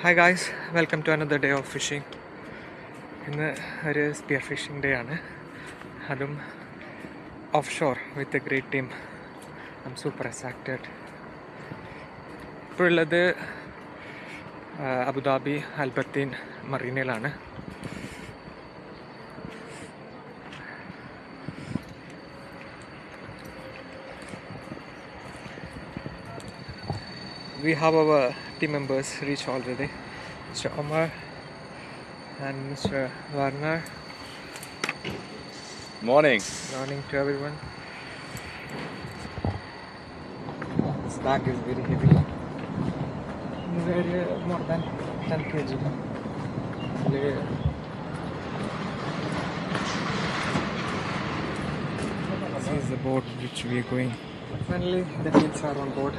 Hi guys, welcome to another day of fishing. ഇന്ന് ഒരു sphere phishing day ആണ്, അതും offshore with a great team. I'm super excited. ഇപ്പോൾ ഉള്ളത് Abu Dhabi Al Bateen മറീനയിലാണ്. We have our team members reach already. Mr. Omar and Mr. Warner. Morning. Morning to everyone. This bag is very heavy. Very more than 10 kg. This is the boat which we are going. Finally, the kids are on board.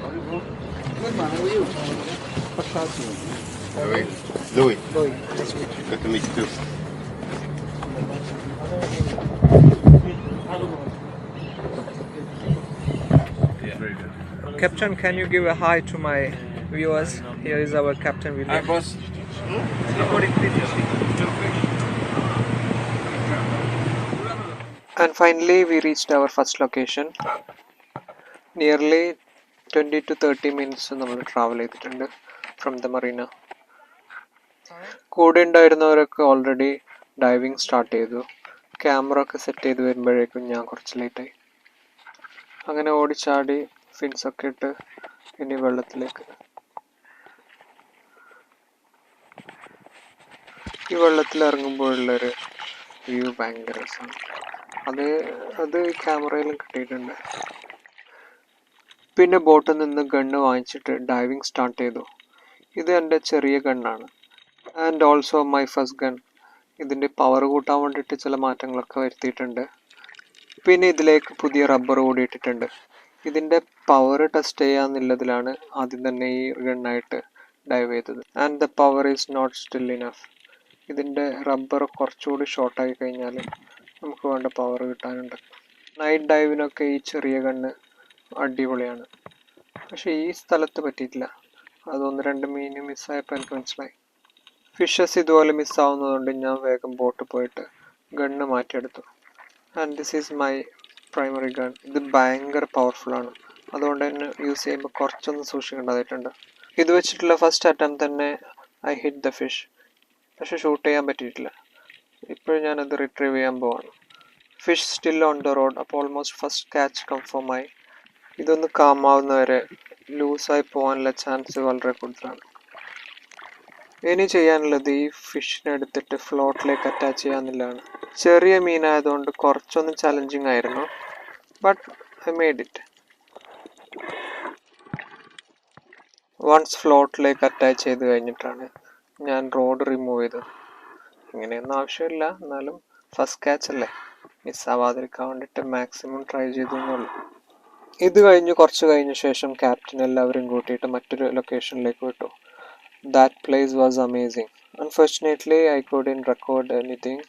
Louis. Louis, nice to meet you. Good to meet you too. Yeah, very good. Captain, can you give a hi to my viewers? Here is our Captain William. boss. And finally, we reached our first location. Nearly 20 to 30 minutes നമ്മൾ travel ചെയ്തിട്ടുണ്ട് from the Marina. കൂടെ ഉണ്ടായിരുന്നവരൊക്കെ already diving start ചെയ്തു. Camera ഒക്കെ set ചെയ്ത് വരുമ്പോഴേക്കും ഞാൻ കുറച്ച് ലേറ്റായി. അങ്ങനെ ഓടിച്ചാടി ഫിൻസൊക്കെ ഇട്ട് ഇനി വെള്ളത്തിലേക്ക്. ഈ വെള്ളത്തിൽ ഇറങ്ങുമ്പോഴുള്ളൊരു വ്യൂ ഭയങ്കര രസമാണ്. അത് ക്യാമറയിലും കിട്ടിയിട്ടുണ്ട്. പിന്നെ ബോട്ടിൽ നിന്ന് ഗണ്ണ് വാങ്ങിച്ചിട്ട് ഡൈവിങ് സ്റ്റാർട്ട് ചെയ്തു. ഇത് എൻ്റെ ചെറിയ ഗണ്ണാണ്, and also my first gun. ഇതിൻ്റെ പവർ കൂട്ടാൻ വേണ്ടിയിട്ട് ചില മാറ്റങ്ങളൊക്കെ വരുത്തിയിട്ടുണ്ട്. പിന്നെ ഇതിലേക്ക് പുതിയ റബ്ബർ കൂടി ഇട്ടിട്ടുണ്ട്. ഇതിൻ്റെ പവർ ടെസ്റ്റ് ചെയ്യാന്നുള്ളതിലാണ് ആദ്യം തന്നെ ഈ ഗണ്ണായിട്ട് ഡൈവ് ചെയ്തത്. And the power is not still enough. ഇതിൻ്റെ റബ്ബർ കുറച്ചുകൂടി ഷോർട്ടായി കഴിഞ്ഞാൽ നമുക്ക് വേണ്ട പവർ കിട്ടാനുണ്ട്. നൈറ്റ് ഡൈവിനൊക്കെ ഈ ചെറിയ ഗണ്ണ് അടിപൊളിയാണ്. പക്ഷെ ഈ സ്ഥലത്ത് പറ്റിയിട്ടില്ല. അതൊന്ന് രണ്ട് മീൻ മിസ്സായപ്പോൾ എനിക്ക് മനസ്സിലായി. ഫിഷസ് ഇതുപോലെ മിസ്സാവുന്നതുകൊണ്ട് ഞാൻ വേഗം ബോട്ട് പോയിട്ട് ഗണ്ണ് മാറ്റിയെടുത്തു. And this is my primary gun. ഇത് ഭയങ്കര പവർഫുള്ളാണ്, അതുകൊണ്ട് തന്നെ യൂസ് ചെയ്യുമ്പോൾ കുറച്ചൊന്ന് സൂക്ഷിക്കേണ്ടതായിട്ടുണ്ട്. ഇത് വെച്ചിട്ടുള്ള ഫസ്റ്റ് അറ്റംപ്റ്റ് തന്നെ ഐ ഹിറ്റ് ദ ഫിഷ്. പക്ഷെ ഷൂട്ട് ചെയ്യാൻ പറ്റിയിട്ടില്ല. ഇപ്പോഴും ഞാനത് റിട്രീവ് ചെയ്യാൻ പോവാണ്. Fish still on the road. അപ്പോൾ ഓൾമോസ്റ്റ് ഫസ്റ്റ് ക്യാച്ച് കൺഫേമായി. ഇതൊന്ന് കാമാവുന്നവരെ ലൂസായി പോകാനുള്ള ചാൻസ് വളരെ കൂടുതലാണ്. ഇനി ചെയ്യാനുള്ളത് ഈ ഫിഷിനെ എടുത്തിട്ട് ഫ്ലോട്ടിലേക്ക് അറ്റാച്ച് ചെയ്യാന്നുള്ളതാണ്. ചെറിയ മീനായതുകൊണ്ട് കുറച്ചൊന്ന് ചലഞ്ചിങ് ആയിരുന്നു, but I made it. Once ഫ്ലോട്ടിലേക്ക് അറ്റാച്ച് ചെയ്ത് കഴിഞ്ഞിട്ടാണ് ഞാൻ റോഡ് റിമൂവ് ചെയ്തത്. ഇങ്ങനെയൊന്നും ആവശ്യമില്ല, എന്നാലും ഫസ്റ്റ് ക്യാച്ച് അല്ലേ, മിസ്സാവാതിരിക്കാൻ വേണ്ടിയിട്ട് മാക്സിമം ട്രൈ ചെയ്തു എന്നുള്ളൂ. ഇത് കുറച്ച് കഴിഞ്ഞ ശേഷം ക്യാപ്റ്റൻ എല്ലാവരും കൂട്ടിയിട്ട് മറ്റൊരു ലൊക്കേഷനിലേക്ക് വിട്ടു. That place was amazing. Unfortunately I couldn't record anything.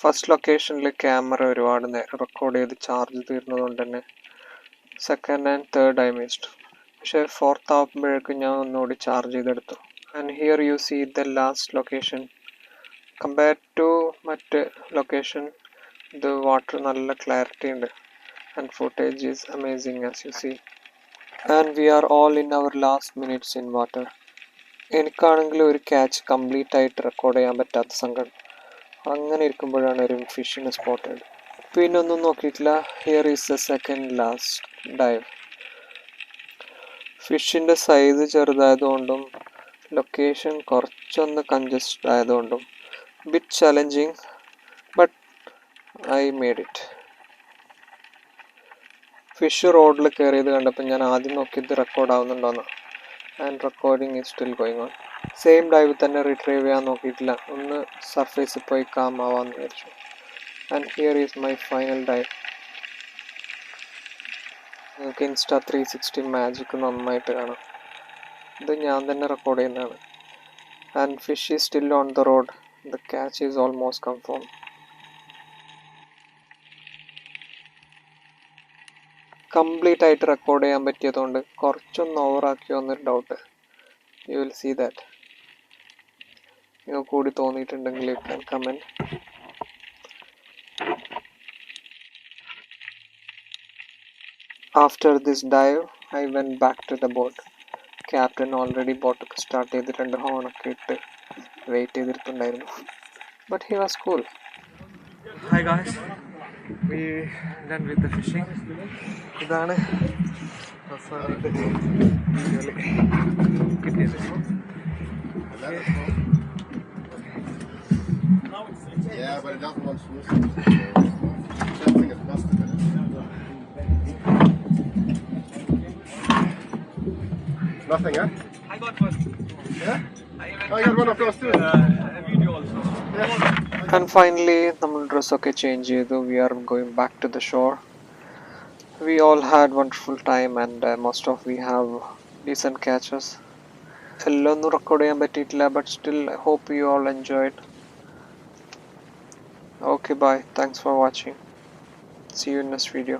First ലൊക്കേഷനിൽ ക്യാമറ ഒരുപാട് നേരം റെക്കോർഡ് ചെയ്ത് ചാർജ് തീർന്നതുകൊണ്ട് തന്നെ second and third I missed. പക്ഷേ ഫോർത്ത് ആകുമ്പോഴേക്കും ഞാൻ ഒന്നുകൂടി ചാർജ് ചെയ്തെടുത്തു. And here you see the last location. Compared to മറ്റ് ലൊക്കേഷൻ ഇത് വാട്ടർ നല്ല ക്ലാരിറ്റി ഉണ്ട്, and footage is amazing as you see. And we are all in our last minutes in water. എനിക്കാണെങ്കിൽ ഒരു ക്യാച്ച് കംപ്ലീറ്റ് ആയിട്ട് record ചെയ്യാൻ പറ്റാത്ത സങ്കടം. അങ്ങനെ ഇരിക്കുമ്പോഴാണ് ഒരു ഫിഷിനെ സ്പോട്ട് ചെയ്തത്. പിന്നെ ഒന്നും നോക്കിയിട്ടില്ല. Here is the second last dive. ഫിഷിൻ്റെ സൈസ് ചെറുതായതുകൊണ്ടും ലൊക്കേഷൻ കുറച്ചൊന്ന് കൺജസ്റ്റഡ് ആയതുകൊണ്ടും bit challenging, but I made it. Fish റോഡിൽ കയറിയത് കണ്ടപ്പോൾ ഞാൻ ആദ്യം നോക്കിയത് റെക്കോർഡ് ആവുന്നുണ്ടോയെന്ന്. And recording is still going on. Same dive തന്നെ റിട്രീവ് ചെയ്യാൻ നോക്കിയിട്ടില്ല, ഒന്ന് സർഫേസിൽ പോയി കാം ആവാമെന്ന് വിചാരിച്ചു. And here is my final dive. നിങ്ങൾക്ക് ഇൻസ്റ്റാ 360 മാജിക് നന്നായിട്ട് കാണാം. ഇത് ഞാൻ തന്നെ റെക്കോർഡ് ചെയ്യുന്നതാണ്. And fish is still on the road. The catch is almost confirm. Complete ആയിട്ട് റെക്കോർഡ് ചെയ്യാൻ പറ്റിയതുകൊണ്ട് കുറച്ചൊന്ന് ഓവറാക്കിയോ എന്നൊരു doubt. You will see that. നിങ്ങൾക്ക് കൂടി തോന്നിയിട്ടുണ്ടെങ്കിൽ you can comment. After this dive, I went back to the boat. Captain already boat ഒക്കെ സ്റ്റാർട്ട് ചെയ്ത് 2 ഹോണൊക്കെ ഇട്ട് വെയിറ്റ് ചെയ്തിട്ടുണ്ടായിരുന്നു. But he was cool. Hi guys, we done with the fishing. ഇതാണ് അവസാനത്തെ വീഡിയോയിൽ കിട്ടിയത്. Yeah, but it doesn't want smooth. Something is busted in it. Nothing, huh? I got one. Yeah? I got one of those too. A video also. Yeah. And finally, നമ്മൾ ഡ്രസ്സൊക്കെ change ചെയ്തു. We are going back to the shore. We all had wonderful time and most of we have decent catches. എല്ലാം ഒന്നും record ചെയ്യാൻ പറ്റിയിട്ടില്ല, but still I hope you all enjoyed. Okay, bye. Thanks for watching. See you in next video.